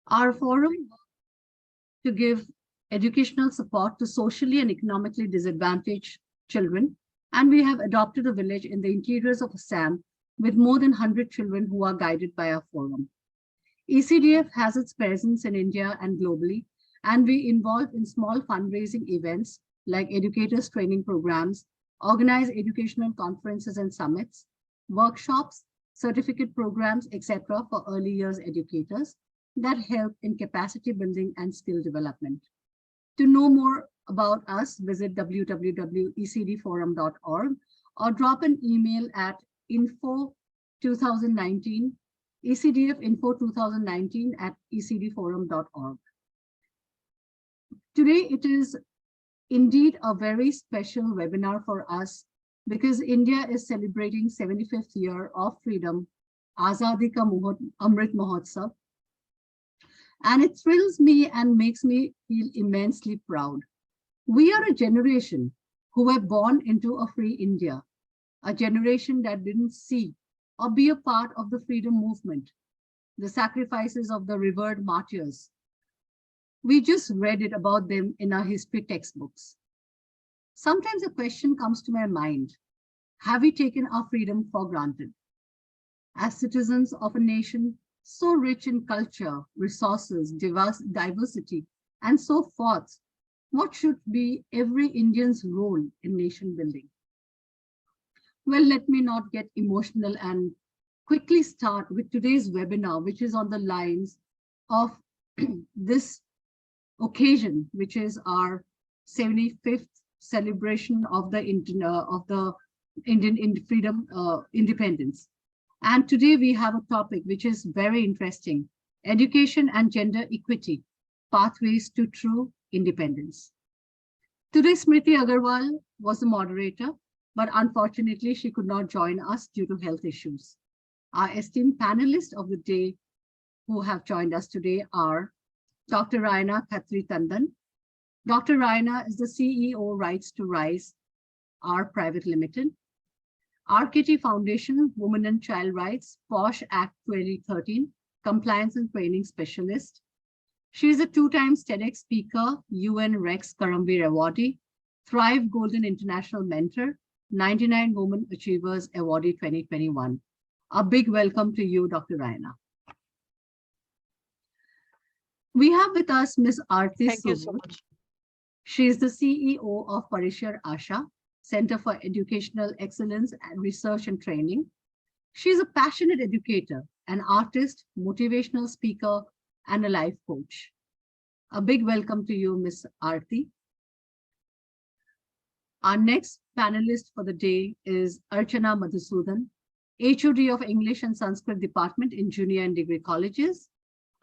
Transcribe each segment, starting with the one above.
Our forum to give educational support to socially and economically disadvantaged children, and we have adopted a village in the interiors of Assam with more than 100 children who are guided by our forum. ECDF has its presence in India and globally, and we involve in small fundraising events like educators training programs, organize educational conferences and summits, workshops, certificate programs, etc. for early years educators that help in capacity building and skill development. To know more about us, visit www.ecdforum.org or drop an email at info2019 ecdfinfo2019@ecdforum.org. Today, it is indeed a very special webinar for us because India is celebrating 75th year of freedom, AZADI ka AMRIT MAHOTSAV. And it thrills me and makes me feel immensely proud. We are a generation who were born into a free India, a generation that didn't see or be a part of the freedom movement, the sacrifices of the revered martyrs. We just read it about them in our history textbooks. Sometimes a question comes to my mind: have we taken our freedom for granted? As citizens of a nation so rich in culture, resources, diversity, and so forth, what should be every Indian's role in nation building? Well, let me not get emotional and quickly start with today's webinar, which is on the lines of this occasion, which is our 75th celebration of the Indian freedom independence. And today we have a topic which is very interesting: education and gender equity, pathways to true independence. Today, Smriti Agarwal was the moderator, but unfortunately she could not join us due to health issues. Our esteemed panelists of the day who have joined us today are Dr. Raina Khatri Tandon. Dr. Raina is the CEO, Rights to Rise, our Private Limited. RKT Foundation, Women and Child Rights, POSH Act 2013, Compliance and Training Specialist. She is a two-time TEDx speaker, UN Rex Karamveer Awardee, Thrive Golden International Mentor, 99 Women Achievers Awardee 2021. A big welcome to you, Dr. Raina. We have with us Ms. Aarti Thank you so much. She is the CEO of Parishar Asha, Center for Educational Excellence and Research and Training. She is a passionate educator, an artist, motivational speaker, and a life coach. A big welcome to you, Ms. Aarti. Our next panelist for the day is Archana Madhusudan, HOD of English and Sanskrit Department in Junior and Degree Colleges.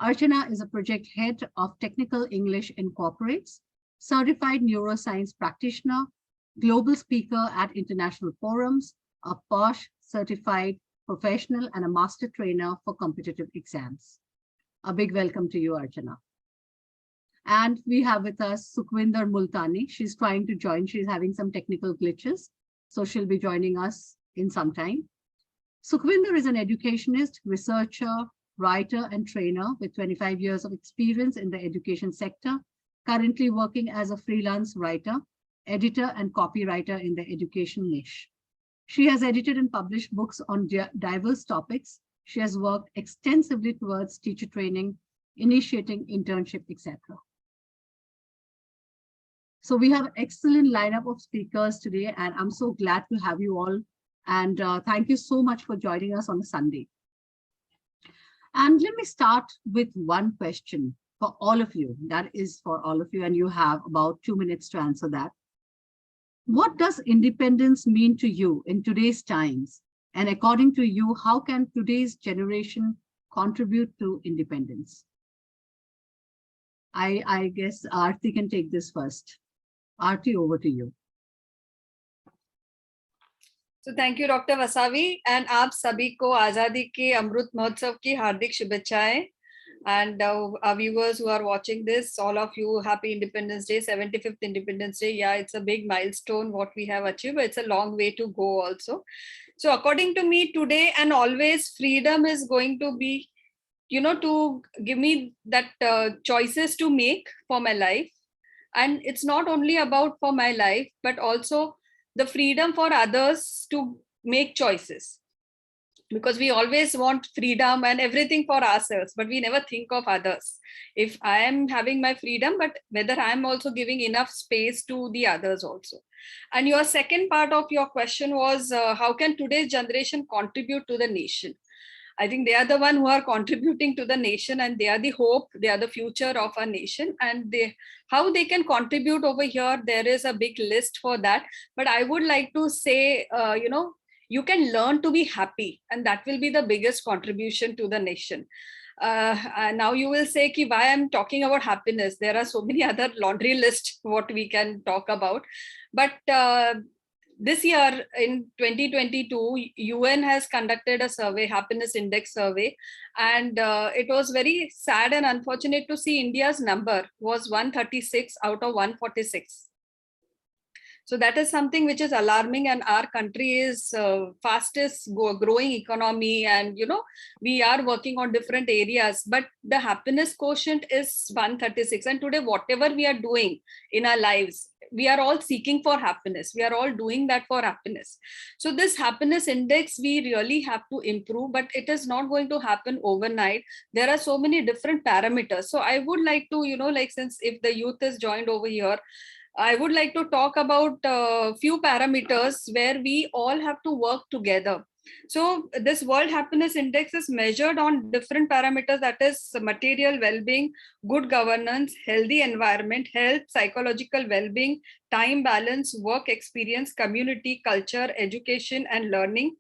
Archana is a project head of Technical English Incorporates, certified neuroscience practitioner, global speaker at international forums, a POSH certified professional, and a master trainer for competitive exams. A big welcome to you, Archana. And we have with us Sukhwinder Multani. She's trying to join. She's having some technical glitches, so she'll be joining us in some time. Sukhwinder is an educationist, researcher, writer, and trainer with 25 years of experience in the education sector, currently working as a freelance writer, editor, and copywriter in the education niche. She has edited and published books on diverse topics. She has worked extensively towards teacher training, initiating internship, etc. So we have an excellent lineup of speakers today, and I'm so glad to have you all. And thank you so much for joining us on a Sunday. And let me start with one question for all of you. That is for all of you, and you have about 2 minutes to answer that. What does independence mean to you in today's times? And according to you, how can today's generation contribute to independence? I guess Aarti can take this first. Aarti, over to you. So thank you, Dr. Vasavi, and आप सभी को आजादी के अमृत महोत्सव की हार्दिक शुभेच्छाएं. And our viewers who are watching this, all of you, happy Independence Day, 75th Independence Day. Yeah, it's a big milestone what we have achieved, but it's a long way to go also. So according to me, today and always, freedom is going to be to give me that choices to make for my life. And it's not only about for my life, but also the freedom for others to make choices, because we always want freedom and everything for ourselves, but we never think of others. If I am having my freedom, but whether I am also giving enough space to the others also. And your second part of your question was, how can today's generation contribute to the nation? I think they are the one who are contributing to the nation, and they are the hope, they are the future of our nation. And how they can contribute over here, there is a big list for that. But I would like to say, you can learn to be happy, and that will be the biggest contribution to the nation. And now you will say, Ki, why I'm talking about happiness? There are so many other laundry lists what we can talk about. But this year in 2022, UN has conducted a survey, happiness index survey, and it was very sad and unfortunate to see India's number was 136 out of 146. So that is something which is alarming, and our country is fastest growing economy, and we are working on different areas, but the happiness quotient is 136. And today, whatever we are doing in our lives, we are all seeking for happiness. We are all doing that for happiness. So this happiness index, we really have to improve, but it is not going to happen overnight. There are so many different parameters. So I would like to, since if the youth is joined over here, I would like to talk about a few parameters where we all have to work together. So this World Happiness Index is measured on different parameters, that is material well-being, good governance, healthy environment, health, psychological well-being, time balance, work experience, community, culture, education, and learning.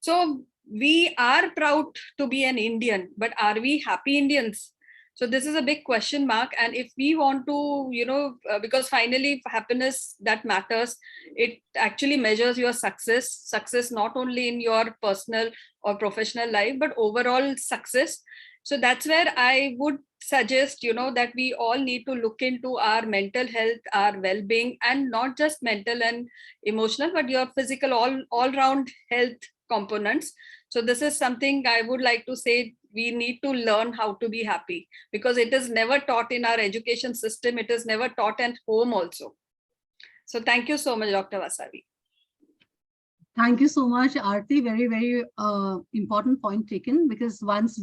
So we are proud to be an Indian, but are we happy Indians? So this is a big question mark. And if we want to, because finally happiness that matters, it actually measures your success not only in your personal or professional life, but overall success. So that's where I would suggest, that we all need to look into our mental health, our well-being, and not just mental and emotional, but your physical, all-round health components. So this is something I would like to say, we need to learn how to be happy, because it is never taught in our education system. It is never taught at home also. So thank you so much, Dr. Vasavi. Thank you so much, Aarti. Very, very important point taken, because once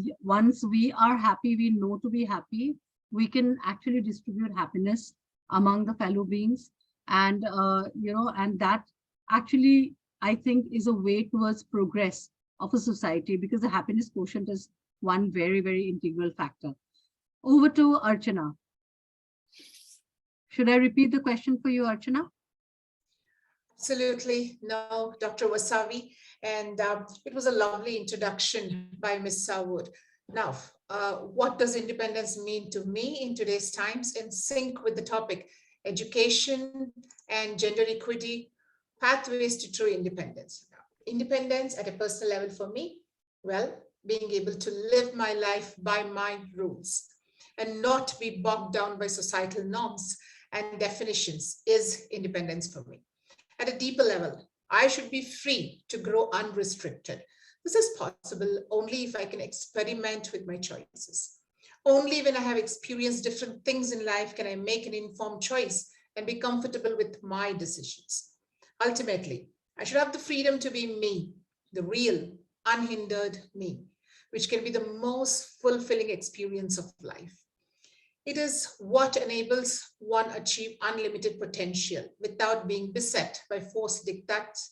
we are happy, we know to be happy, we can actually distribute happiness among the fellow beings. And, and that actually, I think, is a way towards progress of a society, because the happiness quotient is one very, very integral factor. Over to Archana. Should I repeat the question for you, Archana? Absolutely. No, Dr. Vasavi. And it was a lovely introduction by Ms. Sawood. Now, what does independence mean to me in today's times, in sync with the topic, education and gender equity, pathways to true independence? Now, independence at a personal level for me, well, being able to live my life by my rules and not be bogged down by societal norms and definitions is independence for me. At a deeper level, I should be free to grow unrestricted. This is possible only if I can experiment with my choices. Only when I have experienced different things in life can I make an informed choice and be comfortable with my decisions. Ultimately, I should have the freedom to be me, the real, unhindered me, which can be the most fulfilling experience of life. It is what enables one achieve unlimited potential without being beset by forced diktats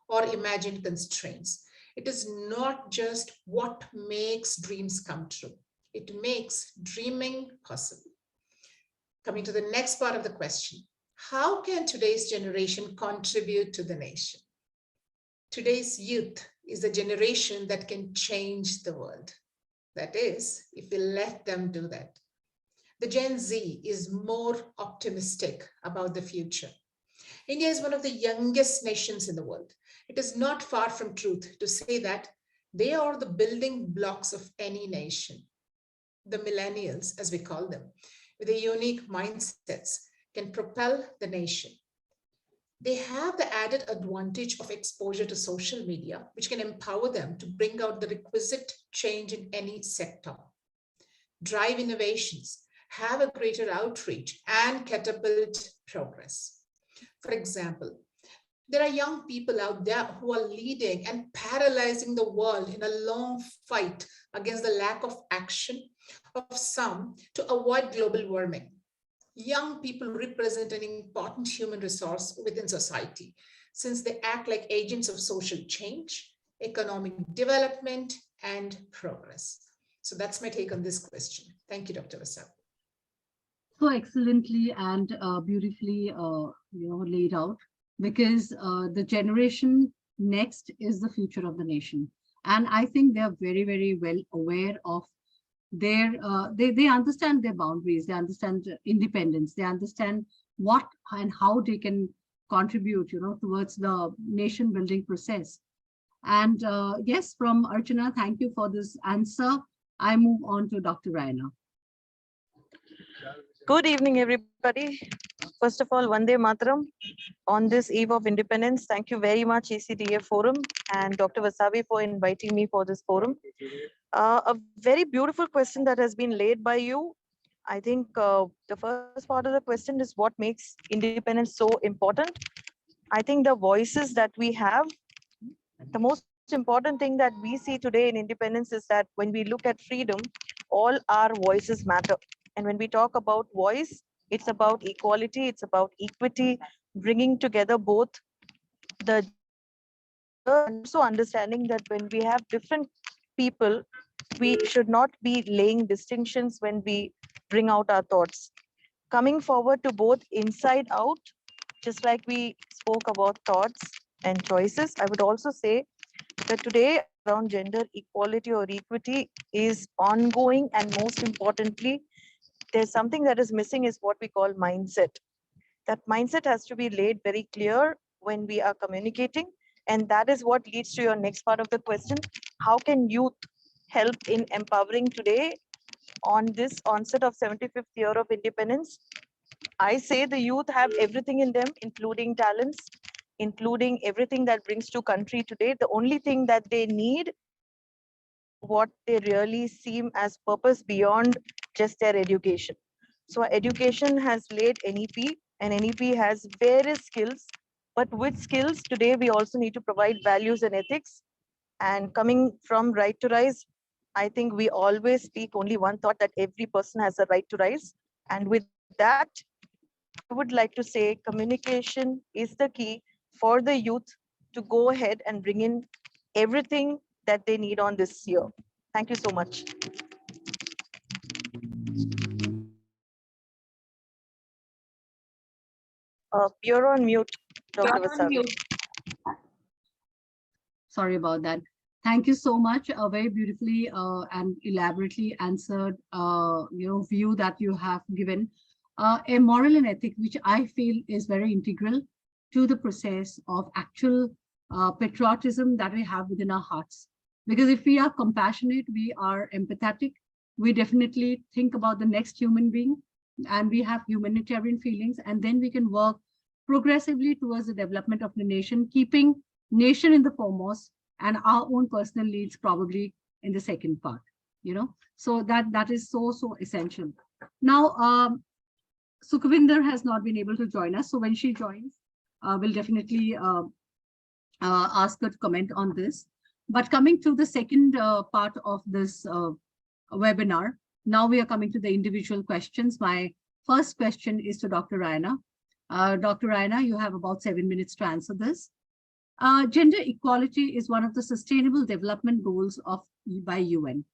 or imagined constraints. It is not just what makes dreams come true. It makes dreaming possible. Coming to the next part of the question, how can today's generation contribute to the nation? Today's youth is the generation that can change the world. That is, if we let them do that. The Gen Z is more optimistic about the future. India is one of the youngest nations in the world. It is not far from truth to say that they are the building blocks of any nation. The millennials, as we call them, with their unique mindsets, can propel the nation. They have the added advantage of exposure to social media, which can empower them to bring out the requisite change in any sector, drive innovations, have a greater outreach, and catapult progress. For example, there are young people out there who are leading and paralyzing the world in a long fight against the lack of action of some to avoid global warming. Young people represent an important human resource within society, since they act like agents of social change, economic development, and progress. So that's my take on this question. Thank you, Dr. Vasab. So excellently and beautifully laid out, because the generation next is the future of the nation, and I think they are very, very well aware of their they understand their boundaries, they understand independence, they understand what and how they can contribute towards the nation building process. And yes, from Archana, thank you for this answer. I move on to Dr. Raina. Good evening, everybody. First of all, Vande Mataram. On this eve of independence, thank you very much, ECDF Forum and Dr. Vasavi for inviting me for this forum. A very beautiful question that has been laid by you. I think the first part of the question is what makes independence so important. I think the voices that we have, the most important thing that we see today in independence is that when we look at freedom, all our voices matter. And when we talk about voice, it's about equality, it's about equity, bringing together both the and also understanding that when we have different people, we should not be laying distinctions when we bring out our thoughts. Coming forward to both inside out, just like we spoke about thoughts and choices, I would also say that today around gender equality or equity is ongoing, and most importantly, there's something that is missing is what we call mindset. That mindset has to be laid very clear when we are communicating, and that is what leads to your next part of the question. How can youth help in empowering today on this onset of 75th year of independence? I say the youth have everything in them, including talents, including everything that brings to country today. The only thing that they need, what they really seem as purpose beyond just their education. So education has laid NEP, and NEP has various skills, but with skills today we also need to provide values and ethics. And coming from Right to Rise, I think we always speak only one thought, that every person has a right to rise. And with that, I would like to say communication is the key for the youth to go ahead and bring in everything that they need on this year. Thank you so much. You're on mute, Dr. Vasavi. Sorry about that. Thank you so much. A very beautifully and elaborately answered view that you have given. A moral and ethic, which I feel is very integral to the process of actual patriotism that we have within our hearts. Because if we are compassionate, we are empathetic, we definitely think about the next human being, and we have humanitarian feelings, and then we can work progressively towards the development of the nation, keeping nation in the foremost and our own personal needs probably in the second part, so that is so essential. Now, Sukhvinder has not been able to join us, so when she joins, we'll definitely ask her to comment on this. But coming to the second part of this webinar, now we are coming to the individual questions. My first question is to Dr. Raina. Dr. Raina, you have about 7 minutes to answer this. Gender equality is one of the sustainable development goals by UN.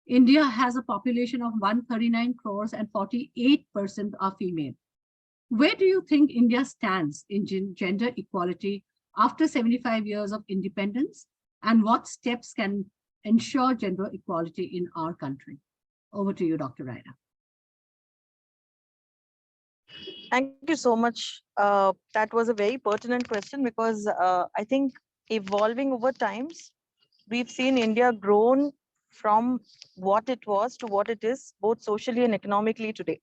India has a population of 139 crores and 48% are female. Where do you think India stands in gender equality after 75 years of independence? And what steps can ensure gender equality in our country? Over to you, Dr. Raina. Thank you so much. That was a very pertinent question, because I think evolving over times, we've seen India grown from what it was to what it is, both socially and economically today.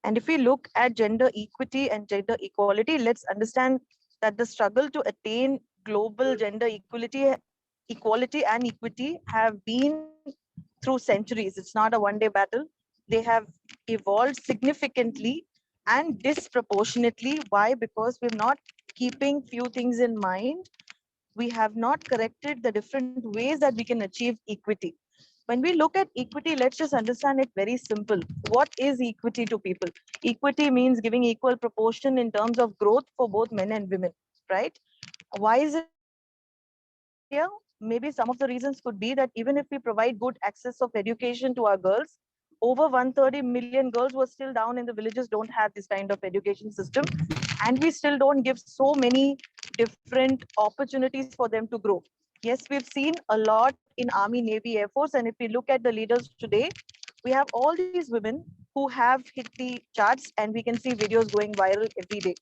And if we look at gender equity and gender equality, let's understand that the struggle to attain global gender equality and equity have been through centuries. It's not a one-day battle. They have evolved significantly and disproportionately. Why? Because we're not keeping few things in mind. We have not corrected the different ways that we can achieve equity. When we look at equity, let's just understand it very simple. What is equity to people? Equity means giving equal proportion in terms of growth for both men and women, right? Why is it India? Maybe some of the reasons could be that even if we provide good access of education to our girls, over 130 million girls who are still down in the villages don't have this kind of education system. And we still don't give so many different opportunities for them to grow. Yes, we've seen a lot in Army, Navy, Air Force. And if we look at the leaders today, we have all these women who have hit the charts, and we can see videos going viral every day.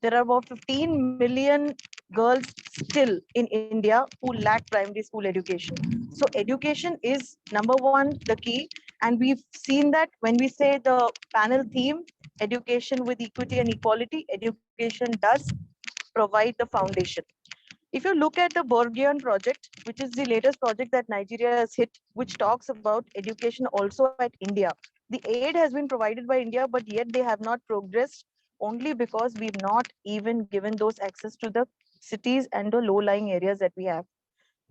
There are about 15 million girls still in India who lack primary school education. So education is number one, the key. And we've seen that when we say the panel theme, education with equity and equality, education does provide the foundation. If you look at the Borgian project, which is the latest project that Nigeria has hit, which talks about education also at India, the aid has been provided by India, but yet they have not progressed only because we've not even given those access to the cities and the low-lying areas that we have.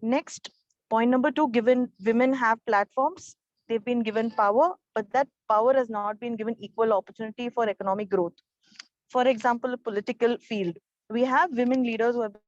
Next, point number two, given women have platforms, they've been given power, but that power has not been given equal opportunity for economic growth. For example, a political field. We have women leaders who have been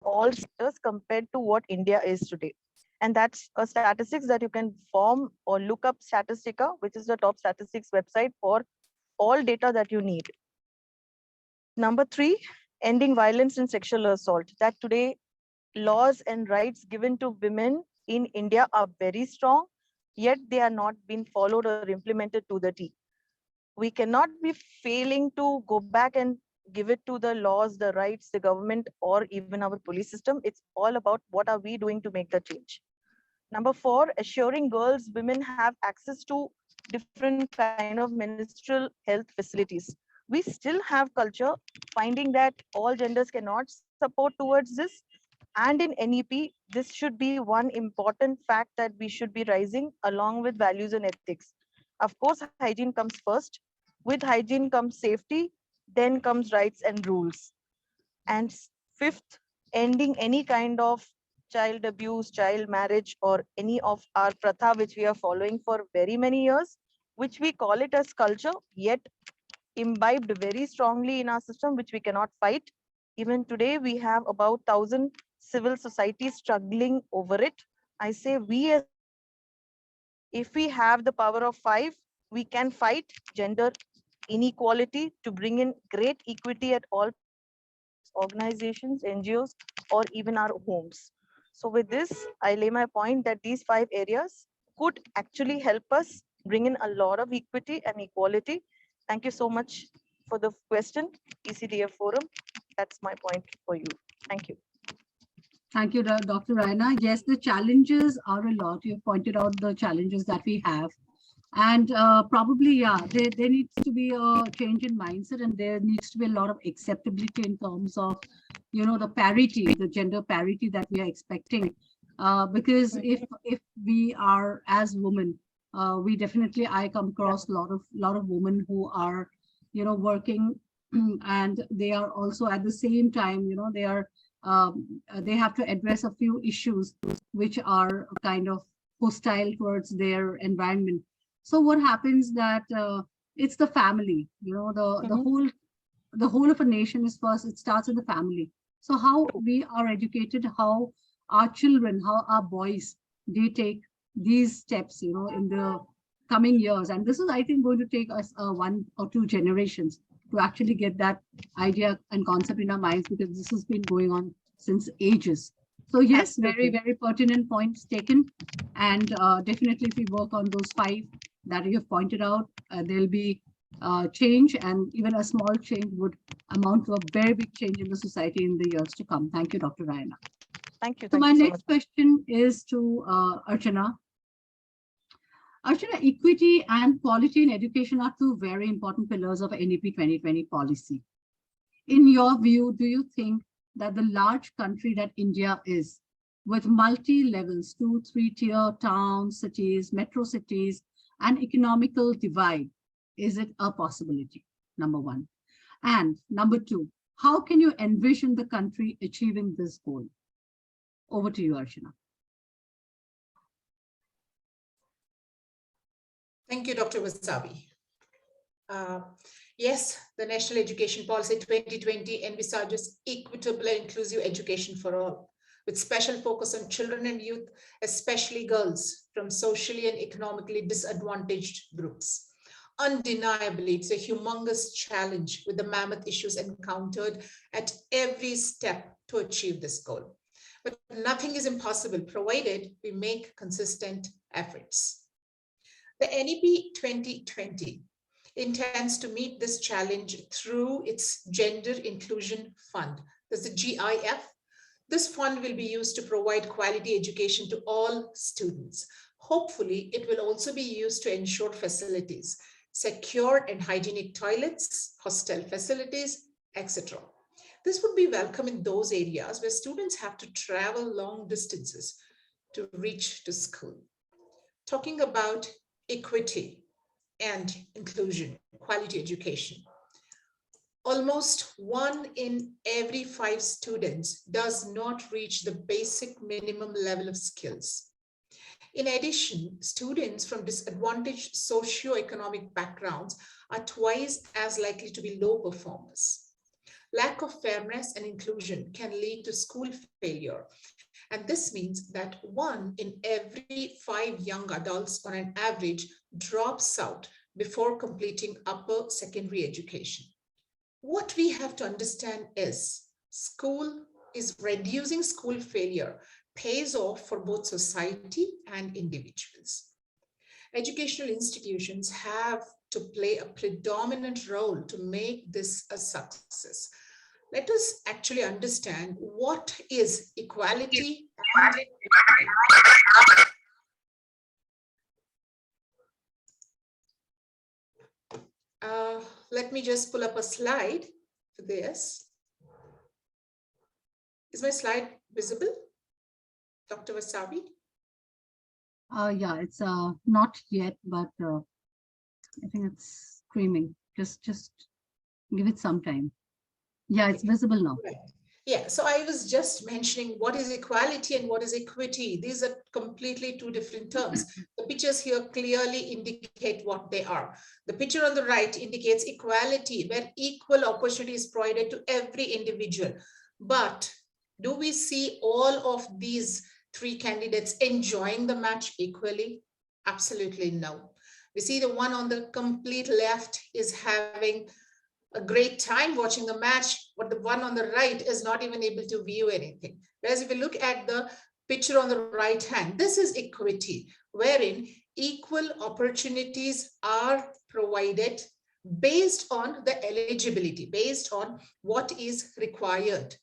all sectors compared to what India is today. And that's a statistics that you can form or look up Statistica, which is the top statistics website for all data that you need. Number three, ending violence and sexual assault. That today laws and rights given to women in India are very strong, yet they are not being followed or implemented to the T. We cannot be failing to go back and give it to the laws, the rights, the government, or even our police system. It's all about what are we doing to make the change. Number four, assuring girls, women have access to different kind of menstrual health facilities. We still have culture finding that all genders cannot support towards this. And in NEP, this should be one important fact that we should be raising along with values and ethics. Of course, hygiene comes first. With hygiene comes safety, then comes rights and rules. And fifth, ending any kind of child abuse, child marriage, or any of our pratha, which we are following for very many years, which we call it as culture, yet imbibed very strongly in our system, which we cannot fight. Even today, we have about 1,000 civil societies struggling over it. I say we as if we have the power of five, we can fight gender inequality to bring in great equity at all organizations, NGOs, or even our homes. So with this, I lay my point that these 5 areas could actually help us bring in a lot of equity and equality. Thank you so much for the question, ECDF Forum. That's my point for you. Thank you. Thank you, Dr. Raina. Yes, the challenges are a lot. You've pointed out the challenges that we have. And probably, yeah, there needs to be a change in mindset, and there needs to be a lot of acceptability in terms of, you know, the parity, the gender parity that we are expecting. Because if we are as women, we definitely, I come across a lot of women who are, you know, working, and they are also at the same time, you know, they have to address a few issues which are kind of hostile towards their environment. So what happens that it's the family, you know, the whole of a nation is first, it starts in the family. So how we are educated, how our children, how our boys, they take these steps, you know, in the coming years. And this is, I think, going to take us 1 or 2 generations to actually get that idea and concept in our minds, because this has been going on since ages. So yes, very, very pertinent points taken. And definitely if we work on those 5 that you have pointed out, there'll be change, and even a small change would amount to a very big change in the society in the years to come. Thank you, Dr. Raina. Thank you. So Thank my you so next much. question is to Archana. Archana, equity and quality in education are two very important pillars of NEP 2020 policy. In your view, do you think that the large country that India is, with multi-levels, 2, 3-tier towns, cities, metro cities, and economical divide, is it a possibility? Number one. And number two, how can you envision the country achieving this goal? Over to you, Archana. Thank you, Dr. Wasabi. Yes, the National Education Policy 2020 envisages equitable and inclusive education for all, with special focus on children and youth, especially girls from socially and economically disadvantaged groups. Undeniably, it's a humongous challenge with the mammoth issues encountered at every step to achieve this goal. But nothing is impossible, provided we make consistent efforts. The NEP 2020 intends to meet this challenge through its Gender Inclusion Fund. There's the GIF. This fund will be used to provide quality education to all students. Hopefully, it will also be used to ensure facilities, secure and hygienic toilets, hostel facilities, etc. This would be welcome in those areas where students have to travel long distances to reach to school. Talking about equity and inclusion, quality education. Almost 1 in every 5 students does not reach the basic minimum level of skills. In addition, students from disadvantaged socioeconomic backgrounds are twice as likely to be low performers. Lack of fairness and inclusion can lead to school failure. And this means that 1 in every 5 young adults on an average drops out before completing upper secondary education. What we have to understand is reducing school failure pays off for both society and individuals. Educational institutions have to play a predominant role to make this a success. Let us actually understand what is equality and let me just pull up a slide for this. Is my slide visible, Dr. Wasabi? Yeah, it's not yet, but I think it's screaming. Just give it some time. Yeah, it's visible now. Right. Yeah, so I was just mentioning what is equality and what is equity. These are completely two different terms. The pictures here clearly indicate what they are. The picture on the right indicates equality, where equal opportunity is provided to every individual. But do we see all of these 3 candidates enjoying the match equally? Absolutely no. We see the one on the complete left is having a great time watching the match, but the one on the right is not even able to view anything. Whereas if you look at the picture on the right hand, this is equity, wherein equal opportunities are provided based on the eligibility, based on what is required,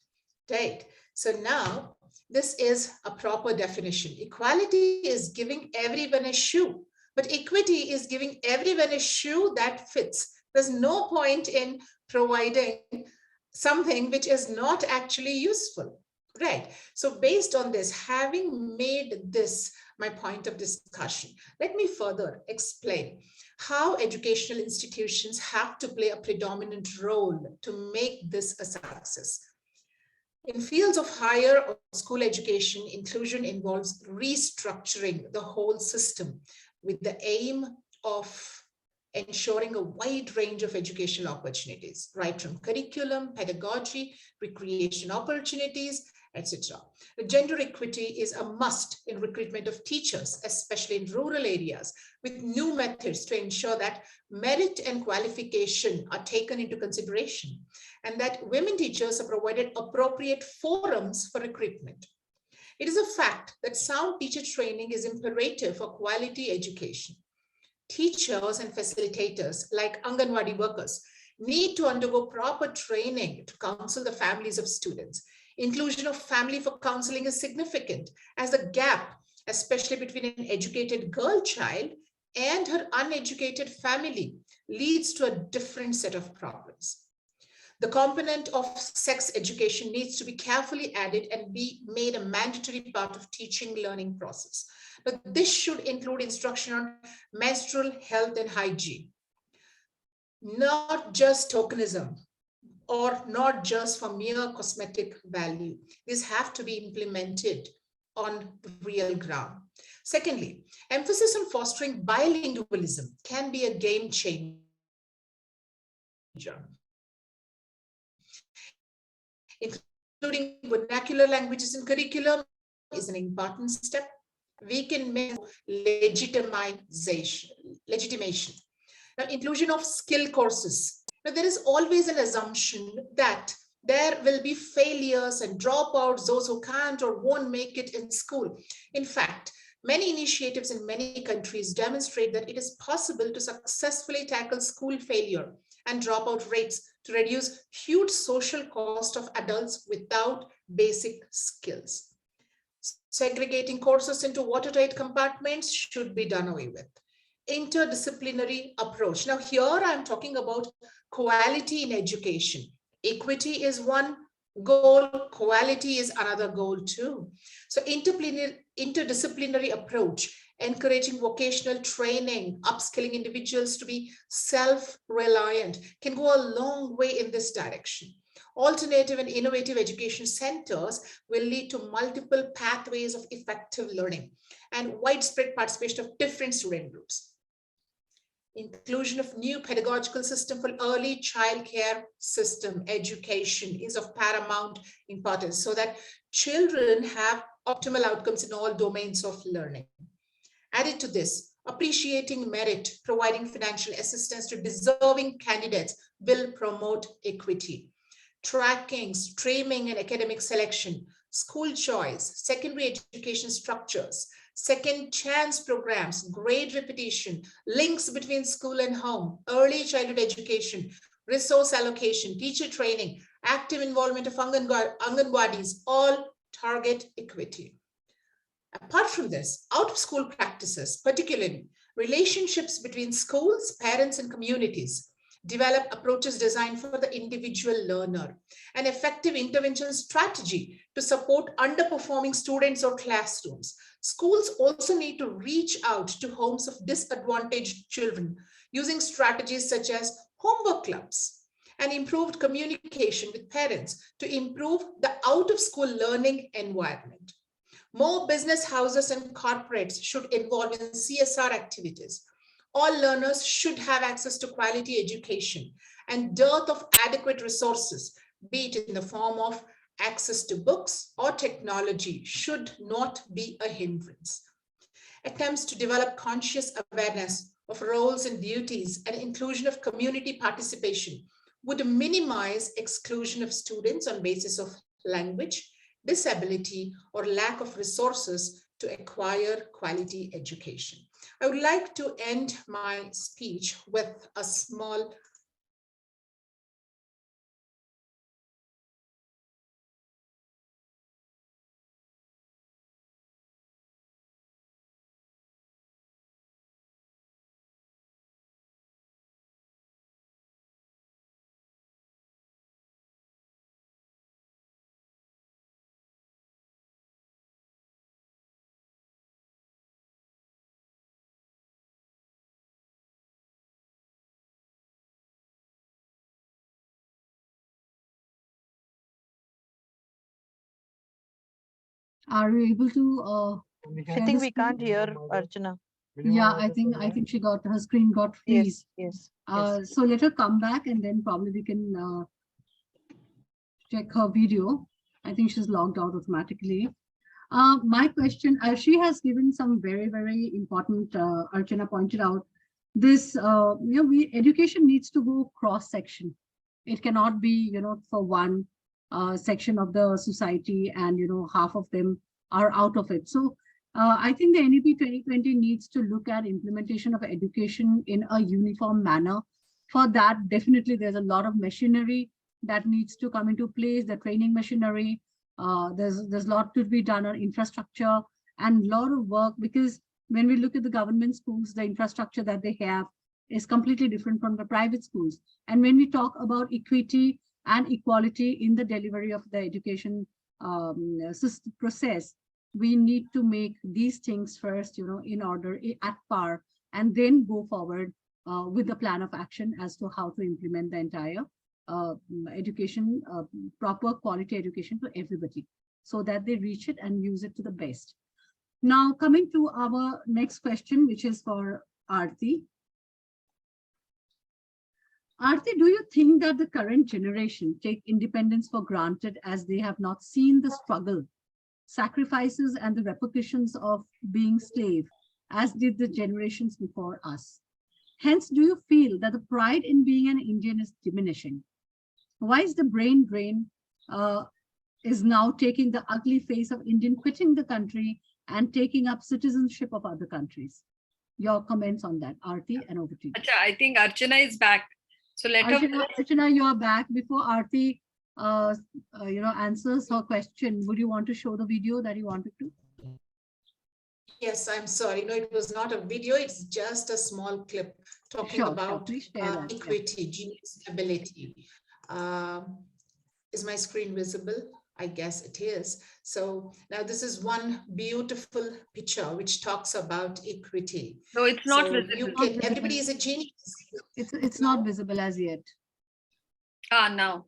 right? So now this is a proper definition. Equality is giving everyone a shoe, but equity is giving everyone a shoe that fits. There's no point in providing something which is not actually useful, right? So based on this, having made this my point of discussion, let me further explain how educational institutions have to play a predominant role to make this a success. In fields of higher or school education, inclusion involves restructuring the whole system with the aim of ensuring a wide range of educational opportunities, right from curriculum, pedagogy, recreation opportunities, etc. Gender equity is a must in recruitment of teachers, especially in rural areas, with new methods to ensure that merit and qualification are taken into consideration, and that women teachers are provided appropriate forums for recruitment. It is a fact that sound teacher training is imperative for quality education. Teachers and facilitators like Anganwadi workers need to undergo proper training to counsel the families of students. Inclusion of family for counseling is significant, as the gap, especially between an educated girl child and her uneducated family, leads to a different set of problems. The component of sex education needs to be carefully added and be made a mandatory part of teaching learning process. But this should include instruction on menstrual health and hygiene, not just tokenism or not just for mere cosmetic value. These have to be implemented on real ground. Secondly, emphasis on fostering bilingualism can be a game changer. Including vernacular languages in curriculum is an important step. We can make legitimation. Now, inclusion of skill courses. Now, there is always an assumption that there will be failures and dropouts, those who can't or won't make it in school. In fact, many initiatives in many countries demonstrate that it is possible to successfully tackle school failure and dropout rates to reduce huge social cost of adults without basic skills. Segregating courses into watertight compartments should be done away with. Interdisciplinary approach. Now here I'm talking about quality in education. Equity is one goal, quality is another goal too. So interdisciplinary approach, encouraging vocational training, upskilling individuals to be self-reliant can go a long way in this direction. Alternative and innovative education centers will lead to multiple pathways of effective learning and widespread participation of different student groups. Inclusion of new pedagogical system for early child care system education is of paramount importance so that children have optimal outcomes in all domains of learning. Added to this, appreciating merit, providing financial assistance to deserving candidates will promote equity. Tracking, streaming and academic selection, school choice, secondary education structures, second chance programs, grade repetition, links between school and home, early childhood education, resource allocation, teacher training, active involvement of Anganwadis, all target equity. Apart from this, out-of-school practices, particularly relationships between schools, parents, and communities, develop approaches designed for the individual learner, an effective intervention strategy to support underperforming students or classrooms. Schools also need to reach out to homes of disadvantaged children using strategies such as homework clubs and improved communication with parents to improve the out-of-school learning environment. More business houses and corporates should involve in CSR activities. All learners should have access to quality education, and dearth of adequate resources, be it in the form of access to books or technology, should not be a hindrance. Attempts to develop conscious awareness of roles and duties and inclusion of community participation would minimize exclusion of students on basis of language, disability, or lack of resources to acquire quality education. I would like to end my speech with a small Are you able to I share think the we can't screen? hear Archana. Yeah, I think she got her screen got freeze. Yes. So let her come back and then probably we can check her video. I think she's logged out automatically. My question, she has given some very, very important, Archana pointed out, this, education needs to go cross-section. It cannot be, for one section of the society and, half of them are out of it. So I think the NEP 2020 needs to look at implementation of education in a uniform manner. For that, definitely there's a lot of machinery that needs to come into place, the training machinery. There's a lot to be done on infrastructure and a lot of work, because when we look at the government schools, the infrastructure that they have is completely different from the private schools. And when we talk about equity and equality in the delivery of the education process, we need to make these things first, in order at par, and then go forward with the plan of action as to how to implement the entire education, proper quality education to everybody, so that they reach it and use it to the best. Now, coming to our next question, which is for Aarti. Aarti, do you think that the current generation take independence for granted, as they have not seen the struggle, sacrifices, and the repercussions of being slave, as did the generations before us? Hence, do you feel that the pride in being an Indian is diminishing? Why is the brain drain is now taking the ugly face of Indian quitting the country and taking up citizenship of other countries? Your comments on that, Aarti, and over to you. Achha, I think Archana is back. So let her. Archana, you are back. Before Aarti answers her question, would you want to show the video that you wanted to? Yes, I'm sorry. No, it was not a video. It's just a small clip talking about equity, genius ability. Is my screen visible? I guess it is. So now this is one beautiful picture which talks about equity. No, it's not visible. Everybody is a genius. It's not visible as yet. Now.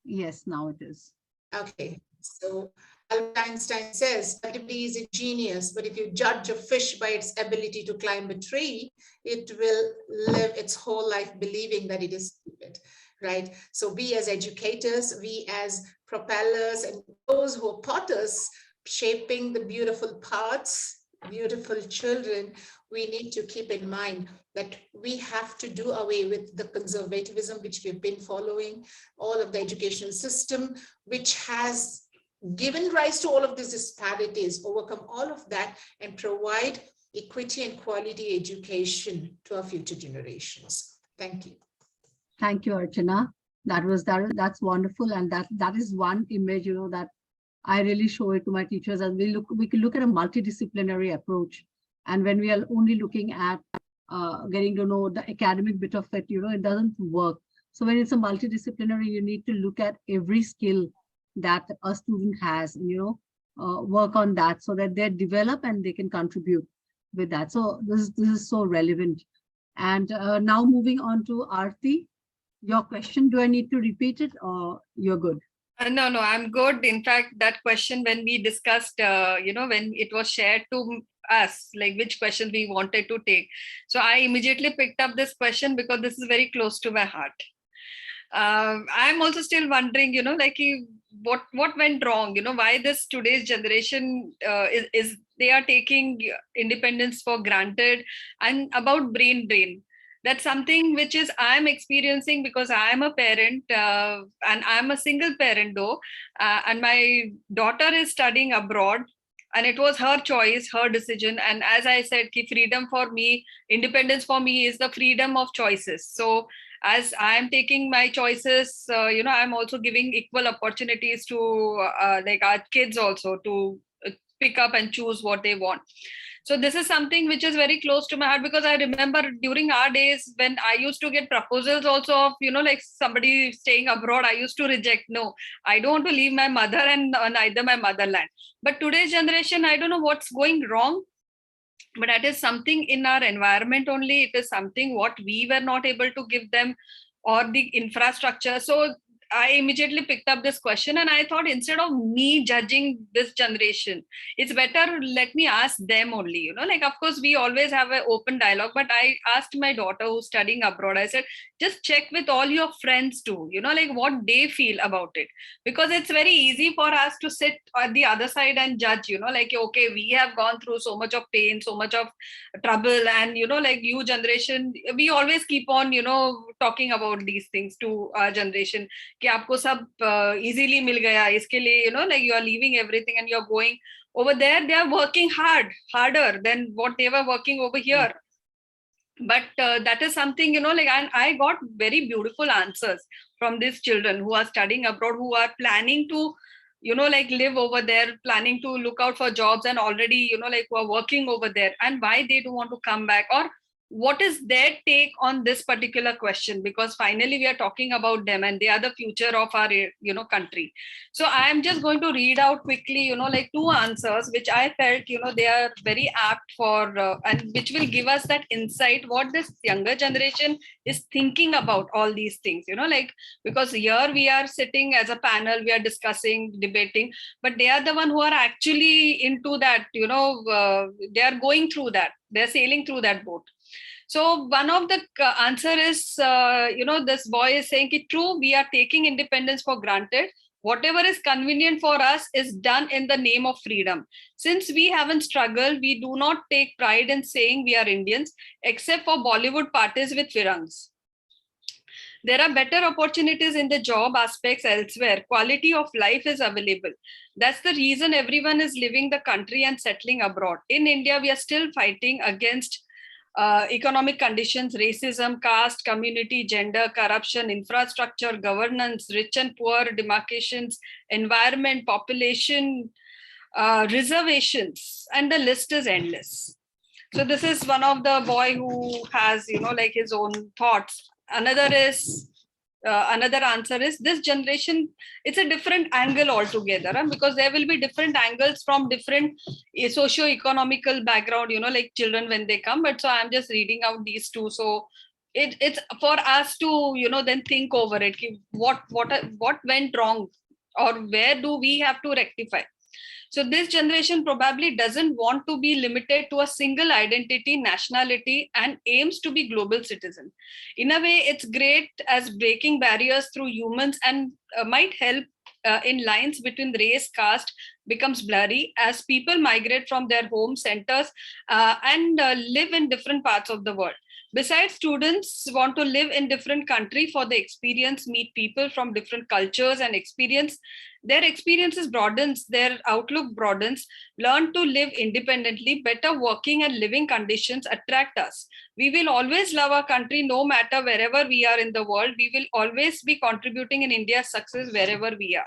Yes, now it is. Okay, so Albert Einstein says everybody is a genius, but if you judge a fish by its ability to climb a tree, it will live its whole life believing that it is stupid, right? So we as educators, we as propellers, and those who are potters shaping the beautiful parts, beautiful children, we need to keep in mind that we have to do away with the conservatism which we've been following, all of the educational system, which has given rise to all of these disparities, overcome all of that, and provide equity and quality education to our future generations. Thank you. Thank you, Archana. That's wonderful, and that is one image, that I really show it to my teachers, and we can look at a multidisciplinary approach. And when we are only looking at getting to know the academic bit of it, it doesn't work. So when it's a multidisciplinary, you need to look at every skill that a student has, and work on that so that they develop and they can contribute with that. So this is so relevant. And now moving on to Aarti, your question, do I need to repeat it or you're good? No, I'm good. In fact, that question, when we discussed, when it was shared to us, like which question we wanted to take. So I immediately picked up this question because this is very close to my heart. I'm also still wondering, what went wrong, why this today's generation is they are taking independence for granted. And about brain drain, that's something which is I'm experiencing because I'm a parent and I'm a single parent though, and my daughter is studying abroad, and it was her choice, her decision. And as I said, freedom for me, independence for me is the freedom of choices. So as I'm taking my choices, I'm also giving equal opportunities to like our kids also to pick up and choose what they want. So this is something which is very close to my heart, because I remember during our days when I used to get proposals also of, like somebody staying abroad, I used to reject. No, I don't want to leave my mother and neither my motherland. But today's generation, I don't know what's going wrong, but that is something in our environment only. It is something what we were not able to give them, or the infrastructure. So I immediately picked up this question, and I thought, instead of me judging this generation, it's better let me ask them only, of course we always have an open dialogue, but I asked my daughter who's studying abroad, I said, just check with all your friends too, what they feel about it, because it's very easy for us to sit on the other side and judge, okay, we have gone through so much of pain, so much of trouble, and you generation, we always keep on talking about these things to our generation, कि आपको सब easily मिल गया, इसके लिए you are leaving everything and you're going. Over there, they are working harder than what they were working over here. But that is something, like, and I got very beautiful answers from these children who are studying abroad, who are planning to, like, live over there, planning to look out for jobs, and already, like, who are working over there, and why they don't want to come back, or what is their take on this particular question, because finally we are talking about them and they are the future of our country. So I am just going to read out quickly, like, two answers which I felt, they are very apt for, and which will give us that insight what this younger generation is thinking about all these things, like, because here we are sitting as a panel, we are discussing, debating, but they are the one who are actually into that, they are going through that, they're sailing through that boat. So one of the answer is, this boy is saying, true, we are taking independence for granted. Whatever is convenient for us is done in the name of freedom. Since we haven't struggled, we do not take pride in saying we are Indians, except for Bollywood parties with firangs. There are better opportunities in the job aspects elsewhere. Quality of life is available. That's the reason everyone is leaving the country and settling abroad. In India, we are still fighting against economic conditions, racism, caste, community, gender, corruption, infrastructure, governance, rich and poor demarcations, environment, population, reservations, and the list is endless. So this is one of the boy who has, like, his own thoughts. Another is, another answer is, this generation, it's a different angle altogether, because there will be different angles from different socio-economical background, like children when they come. But so I'm just reading out these two. So it's for us to, then think over it. What went wrong, or where do we have to rectify? So this generation probably doesn't want to be limited to a single identity, nationality, and aims to be global citizen. In a way, it's great as breaking barriers through humans, and might help in lines between race, caste becomes blurry as people migrate from their home centers and live in different parts of the world. Besides, students want to live in different country for the experience, meet people from different cultures and experience. Their experiences broadens, their outlook broadens, learn to live independently, better working and living conditions attract us. We will always love our country no matter wherever we are in the world. We will always be contributing in India's success wherever we are.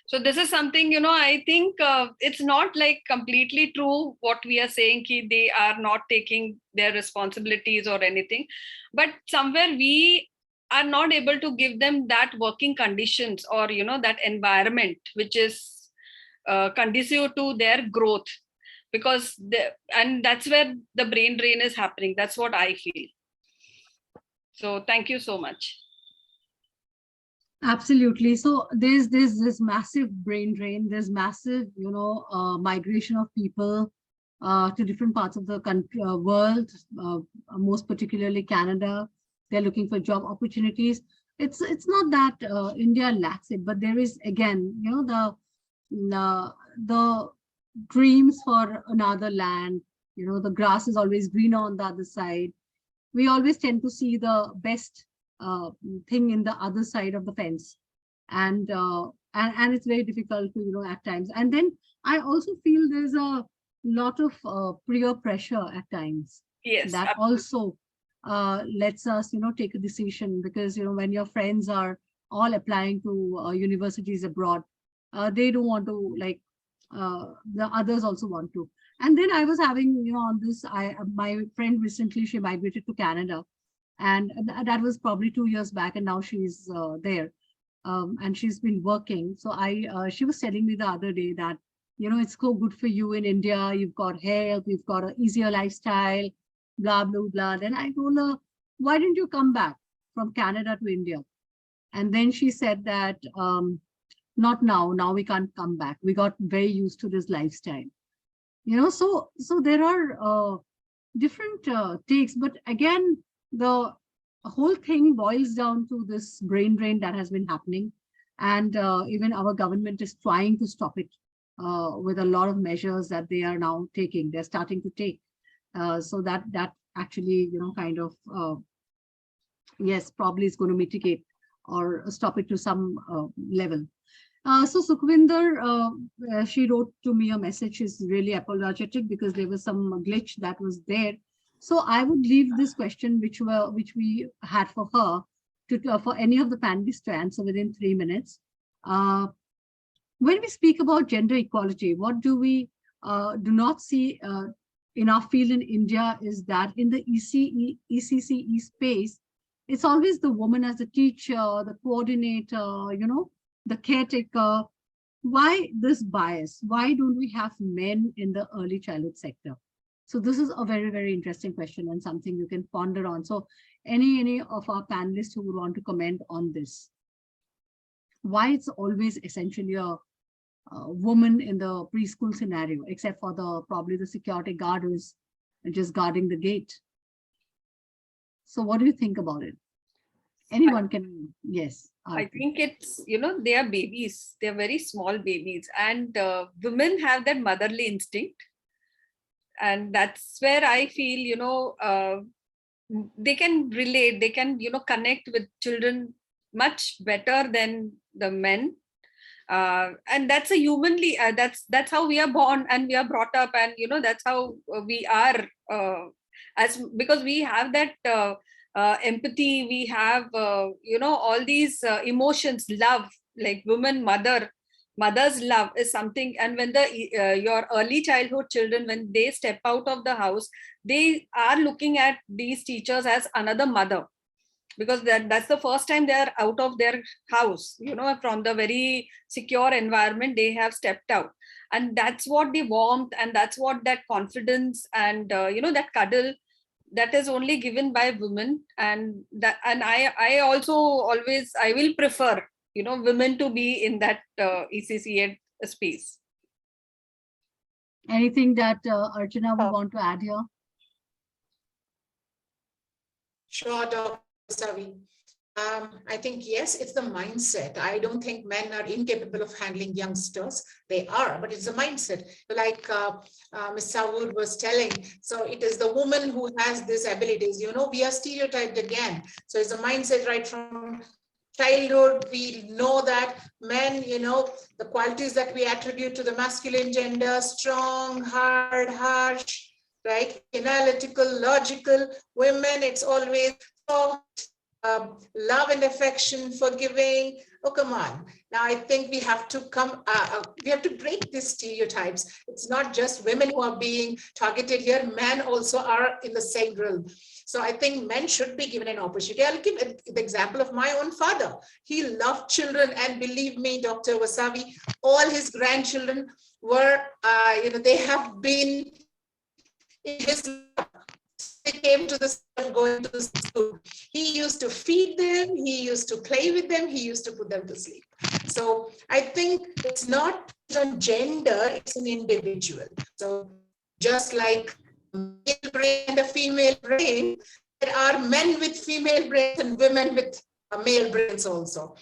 So this is something, I think it's not like completely true what we are saying, ki they are not taking their responsibilities or anything, but somewhere we are not able to give them that working conditions, or, that environment which is conducive to their growth, because and that's where the brain drain is happening. That's what I feel. So thank you so much. Absolutely. So there's this massive brain drain. There's massive, migration of people to different parts of the country, world, most particularly Canada. They're looking for job opportunities. It's not that India lacks it, but there is, again, the dreams for another land. The grass is always greener on the other side. We always tend to see the best thing in the other side of the fence, and it's very difficult to at times. And then I also feel there's a lot of peer pressure at times. Yes, that absolutely. Also lets us take a decision, because when your friends are all applying to universities abroad, they don't want to, like, the others also want to. And then I was having on this, my friend recently, she migrated to Canada, and that was probably 2 years back, and now she's there, and she's been working. So she was telling me the other day that it's so good for you in India, you've got help, you've got an easier lifestyle, blah blah blah. Then I told her, why didn't you come back from Canada to India? And then she said that not now we can't come back, we got very used to this lifestyle. So there are different takes, but again, the whole thing boils down to this brain drain that has been happening, and even our government is trying to stop it with a lot of measures that they are now taking. They're starting to take, so that actually kind of yes, probably is going to mitigate or stop it to some level. So Sukhvinder, she wrote to me a message. She's really apologetic because there was some glitch that was there. So I would leave this question, which we had for her, to for any of the panelists to answer within 3 minutes. When we speak about gender equality, what do we do not see in our field in India is that in the ECCE space, it's always the woman as a teacher, the coordinator, the caretaker. Why this bias? Why don't we have men in the early childhood sector? So this is a very, very interesting question and something you can ponder on. So any of our panelists who would want to comment on this? Why it's always essentially a woman in the preschool scenario, except for probably the security guard who's just guarding the gate. So what do you think about it? Anyone can, yes. I think it's, they are babies. They're very small babies. And women have that motherly instinct. And that's where I feel, they can relate, they can, connect with children much better than the men. And that's a humanly, that's how we are born and we are brought up. And, that's how we are, because we have that empathy, we have, all these emotions, love, like mother's love is something. And when your early childhood children, when they step out of the house, they are looking at these teachers as another mother, because that's the first time they're out of their house, from the very secure environment they have stepped out. And that's what the warmth, and that's what that confidence and that cuddle, that is only given by women. And I also always, I will prefer, women to be in that ECCA space. Anything that Archana would want to add here? Sure, Dr. Savi. I think, yes, it's the mindset. I don't think men are incapable of handling youngsters. They are, but it's a mindset. Like Ms. Sawood was telling, so it is the woman who has these abilities. We are stereotyped again. So it's a mindset right from childhood. We know that men, the qualities that we attribute to the masculine gender: strong, hard, harsh, right? Analytical, logical. Women, it's always soft, love and affection, forgiving. Oh, come on. Now, I think we have to we have to break these stereotypes. It's not just women who are being targeted here. Men also are in the same realm. So I think men should be given an opportunity. I'll give the example of my own father. He loved children, and believe me, Dr. Wasavi, all his grandchildren were, they have been in his love. They came to the going to school. He used to feed them, he used to play with them, he used to put them to sleep. So I think it's not on gender, it's an individual. So just like a male brain and a female brain, there are men with female brains and women with male brains also.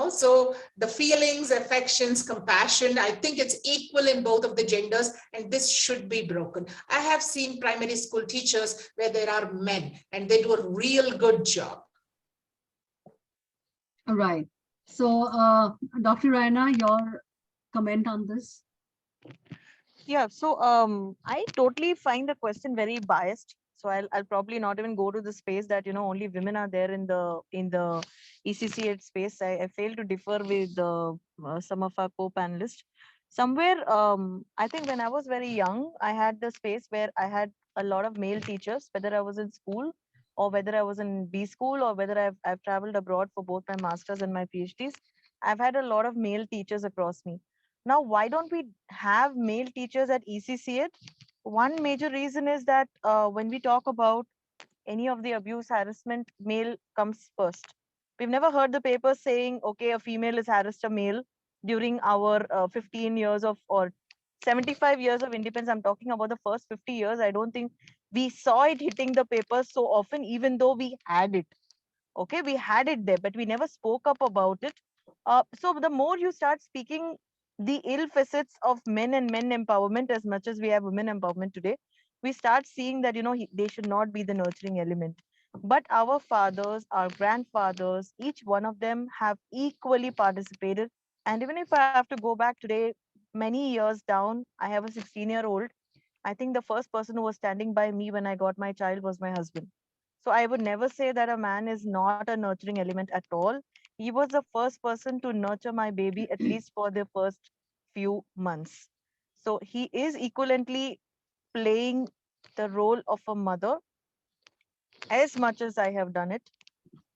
So the feelings, affections, compassion, I think it's equal in both of the genders, and this should be broken. I have seen primary school teachers where there are men and they do a real good job. All right. So Dr. Raina, your comment on this? Yeah, so I totally find the question very biased. So I'll probably not even go to the space that only women are there in the ECCA space. I fail to differ with some of our co-panelists. Somewhere, I think when I was very young, I had the space where I had a lot of male teachers, whether I was in school or whether I was in B school or whether I've traveled abroad for both my masters and my PhDs. I've had a lot of male teachers across me. Now, why don't we have male teachers at ECCA? One major reason is that when we talk about any of the abuse, harassment, male comes first. We've never heard the paper saying, okay, a female has harassed a male during our 15 years of, or 75 years of independence. I'm talking about the first 50 years. I don't think we saw it hitting the papers so often, even though we had it. Okay, we had it there, but we never spoke up about it. So the more you start speaking the ill facets of men and men empowerment, as much as we have women empowerment today, we start seeing that they should not be the nurturing element. But our fathers, our grandfathers, each one of them have equally participated And even if I have to go back today, many years down, I have a 16-year-old. I think the first person who was standing by me when I got my child was my husband. So I would never say that a man is not a nurturing element at all. He was the first person to nurture my baby, at least for the first few months. So he is equivalently playing the role of a mother as much as I have done it.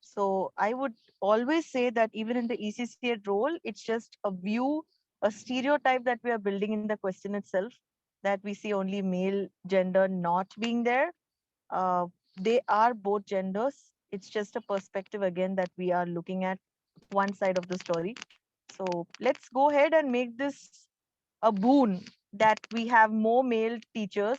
So I would always say that even in the ECCA role, it's just a view, a stereotype that we are building in the question itself, that we see only male gender not being there. Uh, they are both genders. It's just a perspective again that we are looking at one side of the story. So let's go ahead and make this a boon that we have more male teachers.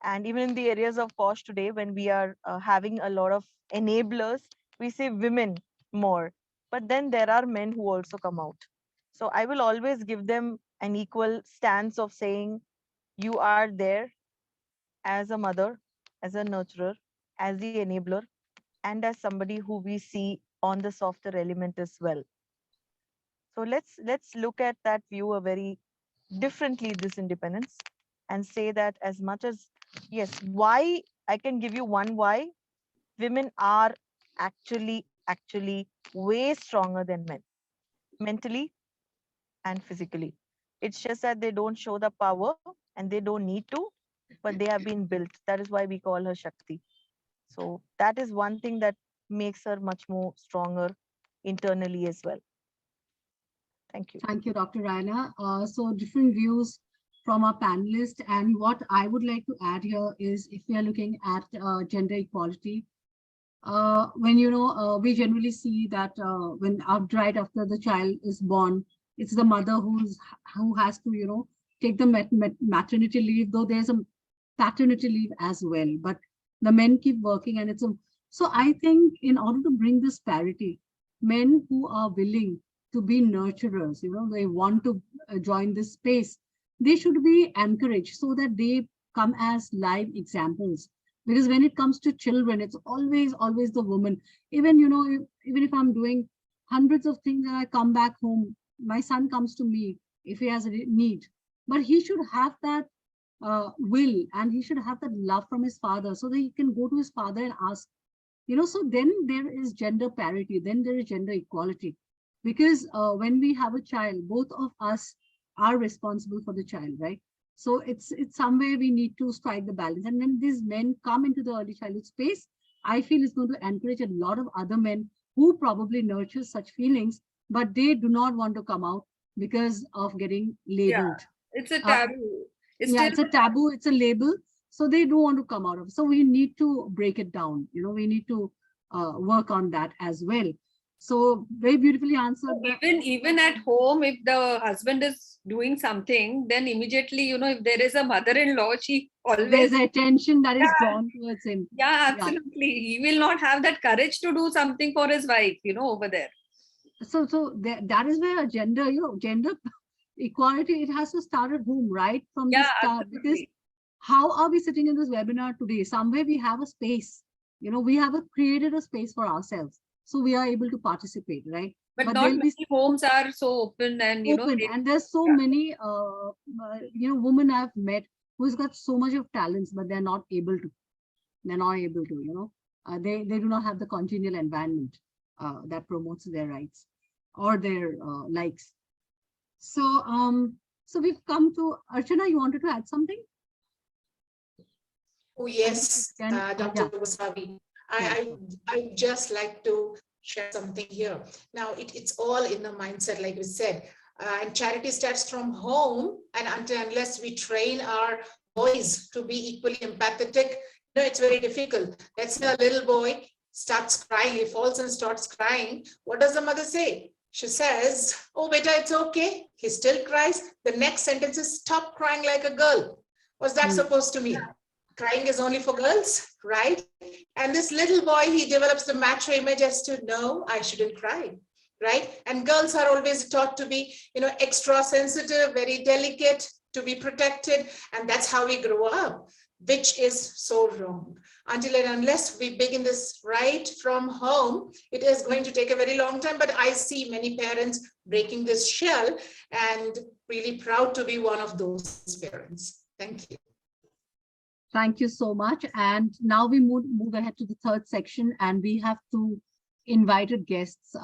And even in the areas of course today, when we are having a lot of enablers, we say women more. But then there are men who also come out. So I will always give them an equal stance of saying, you are there as a mother, as a nurturer, as the enabler, and as somebody who we see on the softer element as well. So let's look at that view a very differently, this independence, and say that as much as yes, why I can give you one why women are actually way stronger than men, mentally and physically. It's just that they don't show the power and they don't need to, but they have been built. That is why we call her Shakti. So that is one thing that makes her much more stronger internally as well. Thank you. Thank you, Dr. Raina. So different views from our panelists. And what I would like to add here is if we are looking at gender equality, when, we generally see that when right after the child is born, it's the mother who has to, take the maternity leave, though there's a paternity leave as well. But the men keep working and so I think in order to bring this parity, men who are willing to be nurturers, they want to join this space, they should be encouraged so that they come as live examples. Because when it comes to children, it's always the woman. Even, even if I'm doing hundreds of things and I come back home, my son comes to me if he has a need, but he should have that will, and he should have that love from his father so that he can go to his father and ask, so then there is gender parity, then there is gender equality. Because when we have a child, both of us are responsible for the child, right? So it's somewhere we need to strike the balance. And when these men come into the early childhood space, I feel it's going to encourage a lot of other men who probably nurture such feelings, but they do not want to come out because of getting labeled. Yeah, it's a taboo. It's a taboo, it's a label. So they don't want to come out of it. So we need to break it down. We need to work on that as well. So very beautifully answered. Even at home, if the husband is doing something, then immediately, if there is a mother-in-law, she always there's attention that is drawn towards him. Yeah, absolutely. He will not have that courage to do something for his wife, over there. So that is where gender, gender equality, it has to start at home, right from the start. Absolutely. Because how are we sitting in this webinar today? Somewhere we have a space, we have created a space for ourselves. So we are able to participate, right? But not many homes are so open and, and there's so many, women I've met who's got so much of talents, but they're not able to. They're not able to, they do not have the congenial environment that promotes their rights or their likes. So, so we've come to Archana. You wanted to add something? Oh yes, Dr. Wasabi. I just like to share something here. Now, it's all in the mindset, like we said, and charity starts from home. And unless we train our boys to be equally empathetic, it's very difficult. Let's say a little boy starts crying, he falls and starts crying. What does the mother say? She says, "Oh, beta, it's okay." He still cries. The next sentence is, "Stop crying like a girl." What's that supposed to mean? Crying is only for girls, right? And this little boy, he develops the macho image as to, no, I shouldn't cry, right? And girls are always taught to be, extra sensitive, very delicate, to be protected. And that's how we grow up. which is so wrong. Until and unless we begin this right from home, it is going to take a very long time, but I see many parents breaking this shell and really proud to be one of those parents. Thank you. Thank you so much. And now we move ahead to the third section, and we have two invited guests.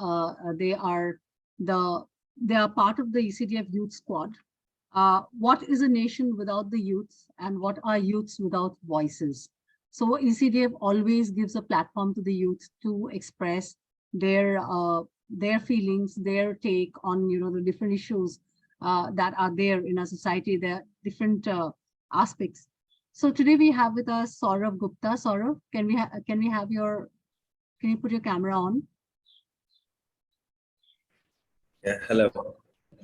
They are part of the ECDF Youth Squad. What is a nation without the youth, and what are youths without voices? So ECDF always gives a platform to the youth to express their feelings, their take on the different issues that are there in our society, their different aspects. So today we have with us Saurav Gupta. Saurav, can you put your camera on? Yeah, hello.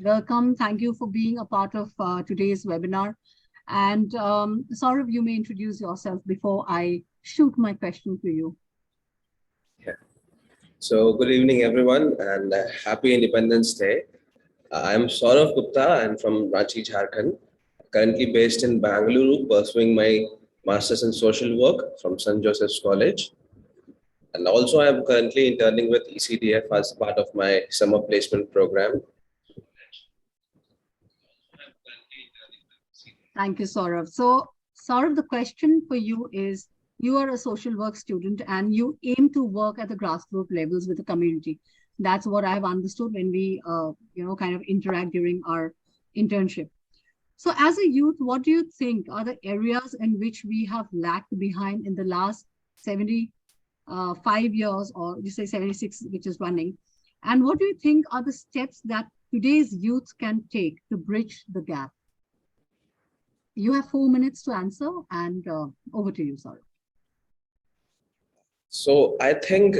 Welcome. Thank you for being a part of today's webinar. And Saurav, you may introduce yourself before I shoot my question to you. Yeah. So good evening, everyone, and happy Independence Day. I'm Saurav Gupta. I'm from Ranchi, Jharkhand, currently based in Bangalore, pursuing my Master's in Social Work from St. Joseph's College. And also I'm currently interning with ECDF as part of my summer placement program. Thank you, Saurav. So, Saurav, the question for you is, you are a social work student and you aim to work at the grassroots levels with the community. That's what I've understood when we, kind of interact during our internship. So as a youth, what do you think are the areas in which we have lagged behind in the last 75 years, or you say 76, which is running? And what do you think are the steps that today's youth can take to bridge the gap? You have 4 minutes to answer, and over to you, Saurav. So I think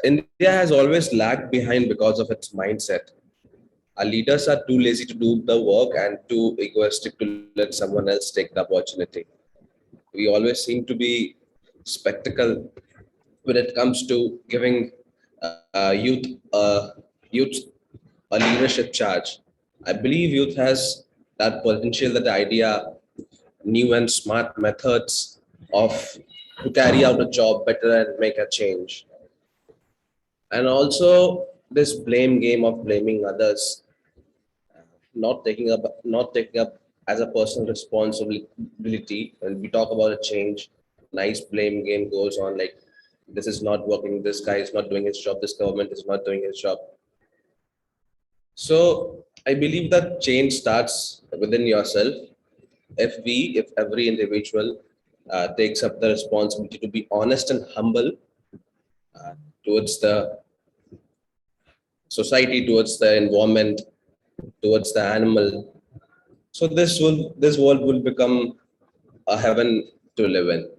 India has always lagged behind because of its mindset. Our leaders are too lazy to do the work and too egoistic to let someone else take the opportunity. We always seem to be spectacle when it comes to giving youth a leadership charge. I believe youth has that potential, that idea, new and smart methods to carry out a job better and make a change. And also this blame game of blaming others, not taking up as a personal responsibility. When we talk about a change, nice blame game goes on, like this is not working, this guy is not doing his job, this government is not doing his job. So I believe that change starts within yourself. If every individual takes up the responsibility to be honest and humble towards the society, towards the environment, towards the animal, so this world will become a heaven to live in.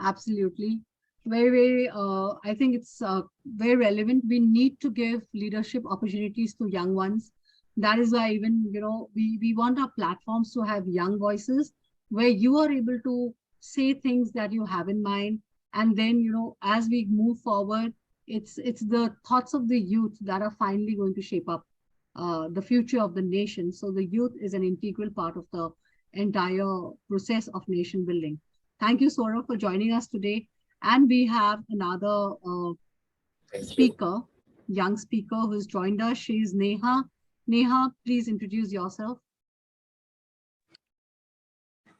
Absolutely. Very, I think it's very relevant. We need to give leadership opportunities to young ones. That is why even, we want our platforms to have young voices where you are able to say things that you have in mind. And then, as we move forward, it's the thoughts of the youth that are finally going to shape up the future of the nation. So the youth is an integral part of the entire process of nation building. Thank you, Saurav, for joining us today. And we have another speaker, young speaker who's joined us. She's Neha. Neha, please introduce yourself.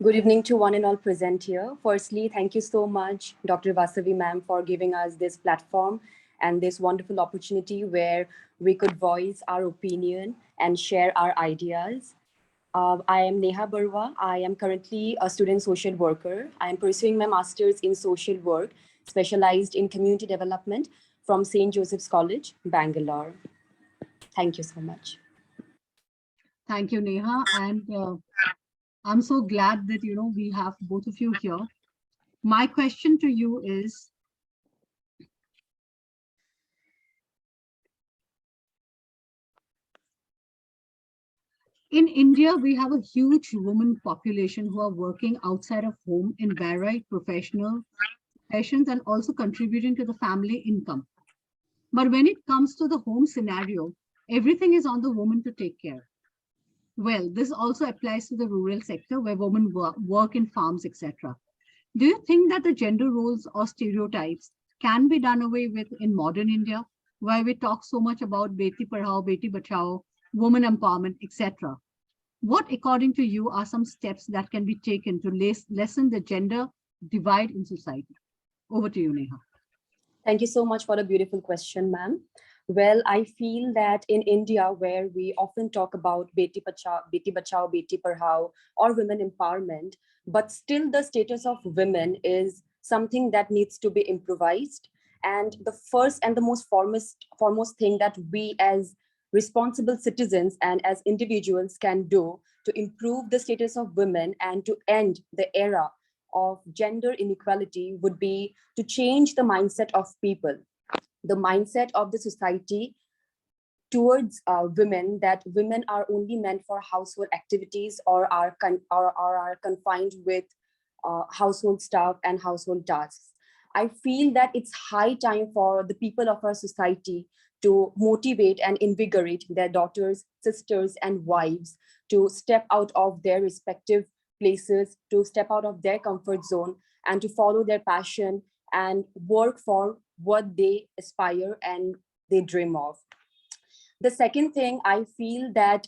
Good evening to one and all present here. Firstly, thank you so much, Dr. Vasavi ma'am, for giving us this platform and this wonderful opportunity where we could voice our opinion and share our ideas. I am Neha Barwa. I am currently a student social worker. I am pursuing my master's in social work, specialized in community development from St. Joseph's College, Bangalore. Thank you so much. Thank you, Neha. And I'm so glad that, we have both of you here. My question to you is, in India, we have a huge women population who are working outside of home in varied professional professions and also contributing to the family income. But when it comes to the home scenario, everything is on the woman to take care. Well, this also applies to the rural sector where women work in farms, etc. Do you think that the gender roles or stereotypes can be done away with in modern India, where we talk so much about Beti Padhao, Beti Bachao, women empowerment, etc.? What, according to you, are some steps that can be taken to lessen the gender divide in society? Over to you, Neha. Thank you so much for a beautiful question, ma'am. Well, I feel that in India, where we often talk about Beti Bachao, Beti Padhao, or women empowerment, but still the status of women is something that needs to be improvised. And the first and the most foremost thing that we as responsible citizens and as individuals can do to improve the status of women and to end the era of gender inequality would be to change the mindset of people, the mindset of the society towards women, that women are only meant for household activities or are confined with household stuff and household tasks. I feel that it's high time for the people of our society to motivate and invigorate their daughters, sisters, and wives to step out of their respective places, to step out of their comfort zone and to follow their passion and work for what they aspire and they dream of. The second thing, I feel that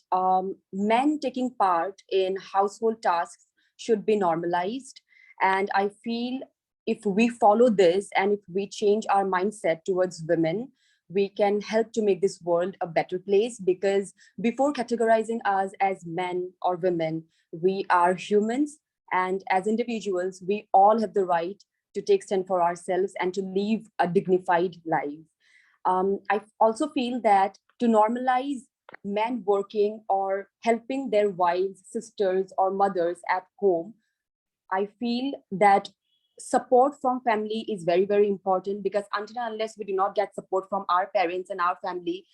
men taking part in household tasks should be normalized. And I feel if we follow this and if we change our mindset towards women, we can help to make this world a better place, because before categorizing us as men or women, we are humans. And as individuals, we all have the right to take stand for ourselves and to live a dignified life. I also feel that to normalize men working or helping their wives, sisters, or mothers at home, I feel that support from family is very, very important, because until and unless we do not get support from our parents and our family,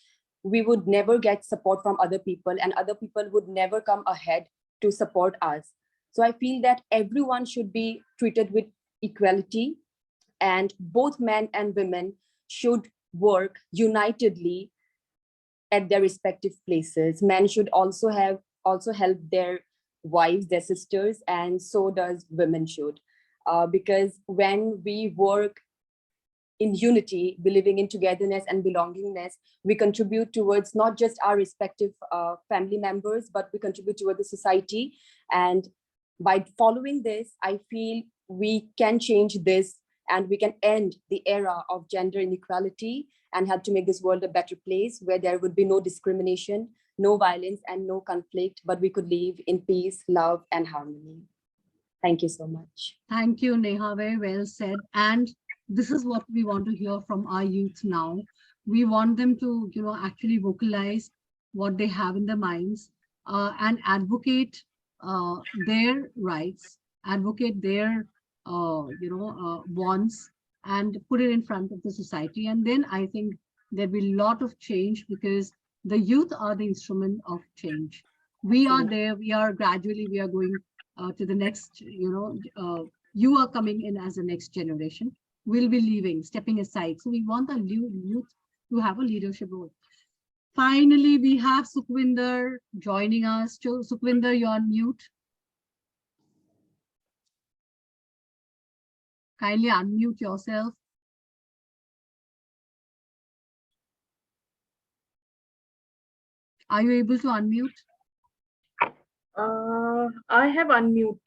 we would never get support from other people, and other people would never come ahead to support us. So I feel that everyone should be treated with equality, and both men and women should work unitedly at their respective places. Men should also help their wives, their sisters, and so does women should. Because when we work in unity, believing in togetherness and belongingness, we contribute towards not just our respective family members, but we contribute toward the society. And by following this, I feel we can change this and we can end the era of gender inequality and help to make this world a better place where there would be no discrimination, no violence, and no conflict, but we could live in peace, love, and harmony. Thank you so much. Thank you, Neha. Very well said. And this is what we want to hear from our youth now. We want them to, actually vocalize what they have in their minds and advocate their rights, advocate their, wants, and put it in front of the society. And then I think there'll be a lot of change, because the youth are the instrument of change. We are there. We are gradually, we are going to the next, you are coming in as the next generation. We'll be leaving, stepping aside. So we want the youth to have a leadership role. Finally, we have Sukhwinder joining us. Sukhwinder, you're on mute. Kindly unmute yourself. Are you able to unmute? I have unmute.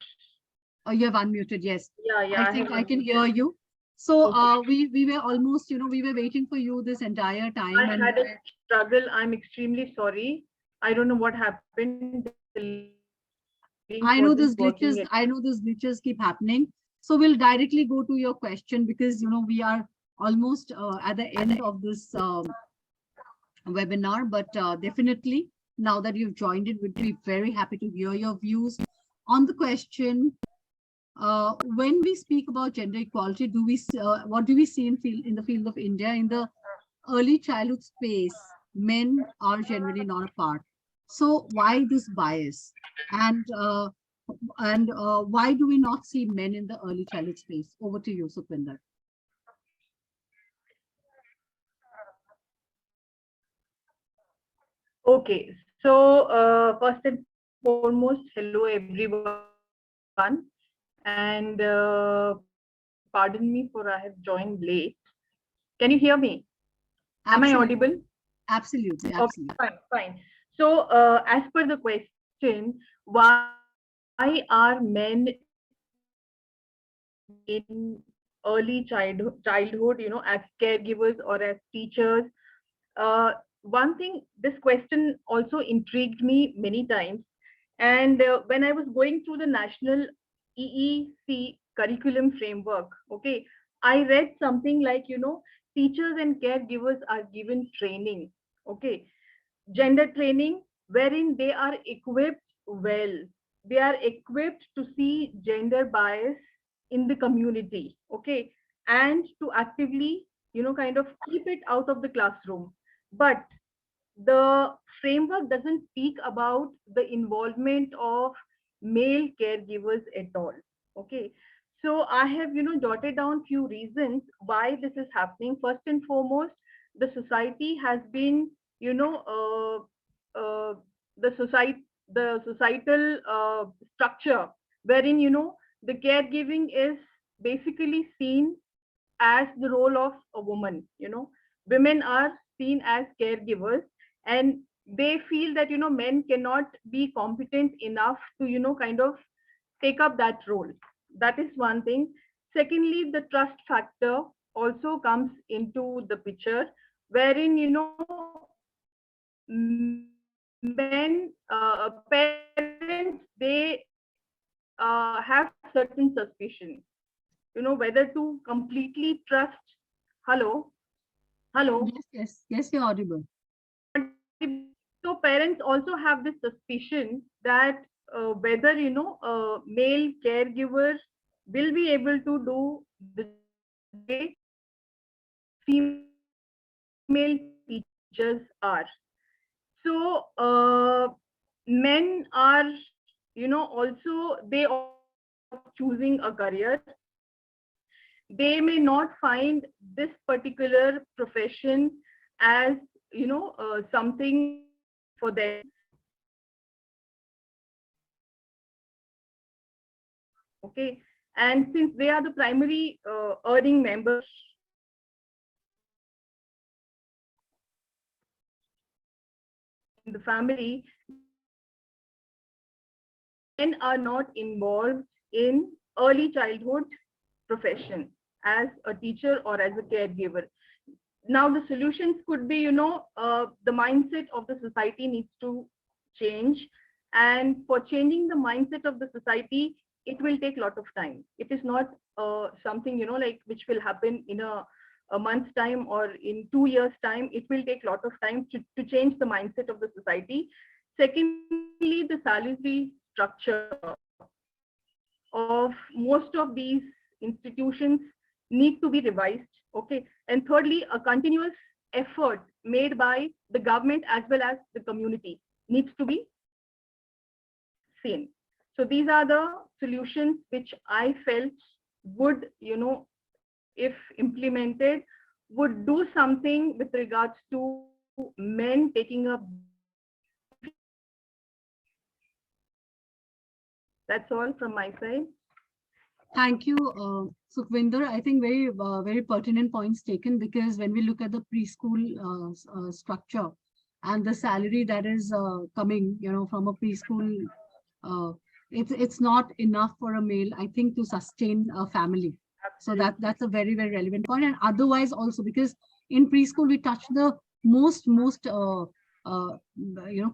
Oh, you have unmuted, yes. Yeah. I think I can hear you. So Okay. we were almost, we were waiting for you this entire time. I had a struggle. I'm extremely sorry. I don't know what happened. The link I know wasn't those working glitches. I know those glitches keep happening. So we'll directly go to your question, because we are almost at the end of this webinar. But definitely, now that you've joined it, we'd be very happy to hear your views on the question. When we speak about gender equality, what do we see in the field of India? In the early childhood space, men are generally not a part. So why this bias? And why do we not see men in the early childhood space? Over to you, Sukhwinder. Okay, so first and foremost, hello everyone, and pardon me for I have joined late. Can you hear me? Am I Absolutely. audible? Absolutely. Okay, Absolutely. fine, fine. So, as per the question, why are men in early childhood, as caregivers or as teachers? One thing, this question also intrigued me many times. And when I was going through the national EEC curriculum framework, okay, I read something like, teachers and caregivers are given training, okay, gender training, wherein they are equipped well. They are equipped to see gender bias in the community, okay, and to actively, kind of keep it out of the classroom. But the framework doesn't speak about the involvement of male caregivers at all. Okay. So I have, jotted down few reasons why this is happening. First and foremost, the society has been, you know, the society, the societal structure wherein, the caregiving is basically seen as the role of a woman. Women are seen as caregivers, and they feel that men cannot be competent enough to kind of take up that role. That is one thing. Secondly, the trust factor also comes into the picture, wherein men parents, they have certain suspicion, whether to completely trust. Hello, hello. Yes, yes, yes, you're audible. So parents also have this suspicion that whether male caregiver will be able to do the job female teachers are. So men are, also they choosing a career. They may not find this particular profession as something for them. Okay, and since they are the primary earning members in the family, men are not involved in early childhood profession as a teacher or as a caregiver. Now the solutions could be, the mindset of the society needs to change, and for changing the mindset of the society, it will take a lot of time. It is not something like which will happen in a month's time or in 2 years time. It will take a lot of time to change the mindset of the society. Secondly, the salary structure of most of these institutions need to be revised. Okay, and thirdly, a continuous effort made by the government as well as the community needs to be seen. So these are the solutions which I felt would, if implemented, would do something with regards to men taking up. That's all from my side. Thank you, Sukhvinder. I think very pertinent points taken, because when we look at the preschool structure and the salary that is coming, from a preschool, uh, it's not enough for a male, I think, to sustain a family. So that's a very relevant point. And otherwise also, because in preschool we touch the most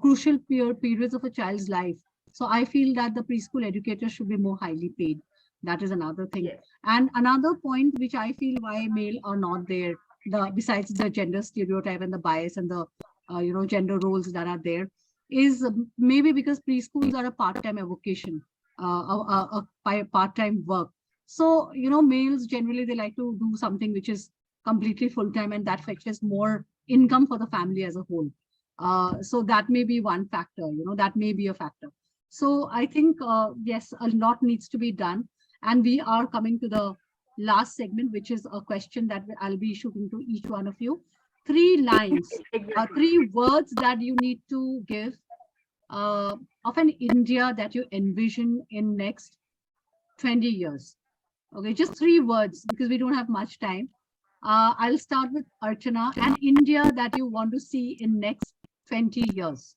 crucial periods of a child's life. So I feel that the preschool educators should be more highly paid. That is another thing. Yes. And another point which I feel why male are not there, besides the gender stereotype and the bias and the gender roles that are there, is maybe because preschools are a part-time avocation, a part-time work. So males generally, they like to do something which is completely full-time, and that fetches more income for the family as a whole. So that may be one factor. That may be a factor. So I think yes, a lot needs to be done. And we are coming to the last segment, which is a question that I'll be shooting to each one of you. 3 lines, Exactly. 3 words that you need to give of an India that you envision in next 20 years? Okay, just 3 words because we don't have much time. I'll start with Archana. An India that you want to see in next 20 years.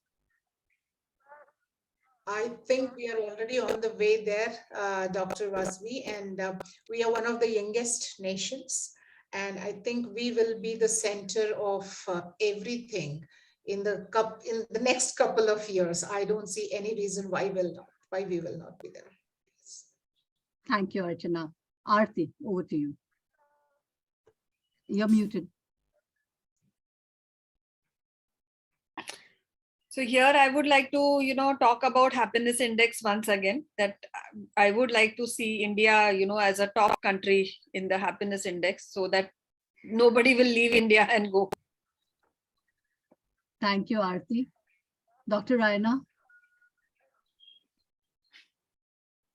I think we are already on the way there, Dr. Vasavi, and we are one of the youngest nations. And I think we will be the center of everything in the next couple of years. I don't see any reason why we will not be there. Yes. Thank you, Archana. Aarti, over to you. You're muted. So here I would like to, talk about happiness index once again, that I would like to see India, as a top country in the happiness index so that nobody will leave India and go. Thank you, Aarti. Dr. Raina.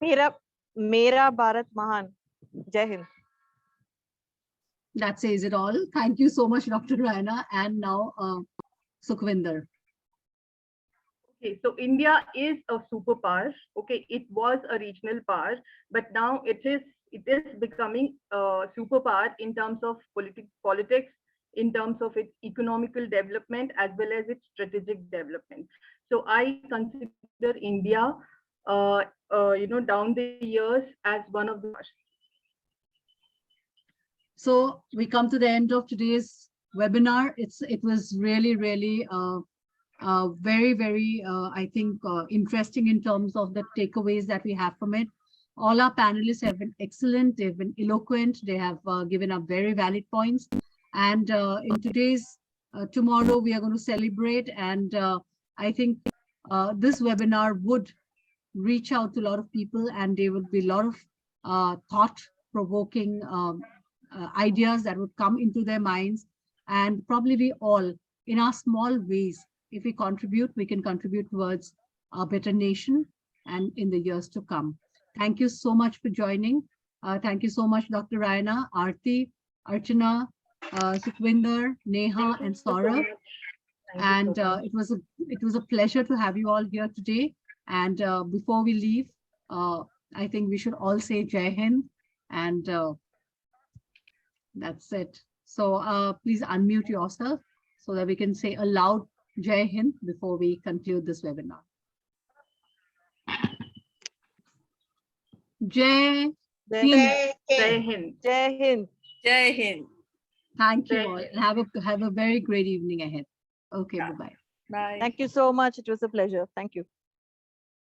Mera Bharat Mahan. Jai Hind. That says it all. Thank you so much, Dr. Raina. And now, Sukhvinder. Okay, so India is a superpower. Okay, it was a regional power, but now it is becoming a superpower in terms of politics, in terms of its economical development as well as its strategic development. So I consider India, down the years as one of the. So we come to the end of today's webinar. It was really, really very, very, I think, interesting in terms of the takeaways that we have from it. All our panelists have been excellent. They've been eloquent. They have given up very valid points. And in today's, tomorrow, we are going to celebrate. And I think this webinar would reach out to a lot of people, and there would be a lot of thought-provoking ideas that would come into their minds. And probably we all, in our small ways, if we contribute, we can contribute towards a better nation and in the years to come. Thank you so much for joining. Thank you so much, Dr. Raina, Aarti, Archana, Sukhvinder, Neha, and Saurabh. And it was a pleasure to have you all here today. And before we leave, I think we should all say Jai Hind, and that's it. So please unmute yourself so that we can say a loud Jai Hind before we conclude this webinar. Jai Hind. Jai Hind. Jai Hind. Jai Hind. Thank you all. And have a very great evening ahead. Okay, bye-bye. Bye. Thank you so much. It was a pleasure. Thank you.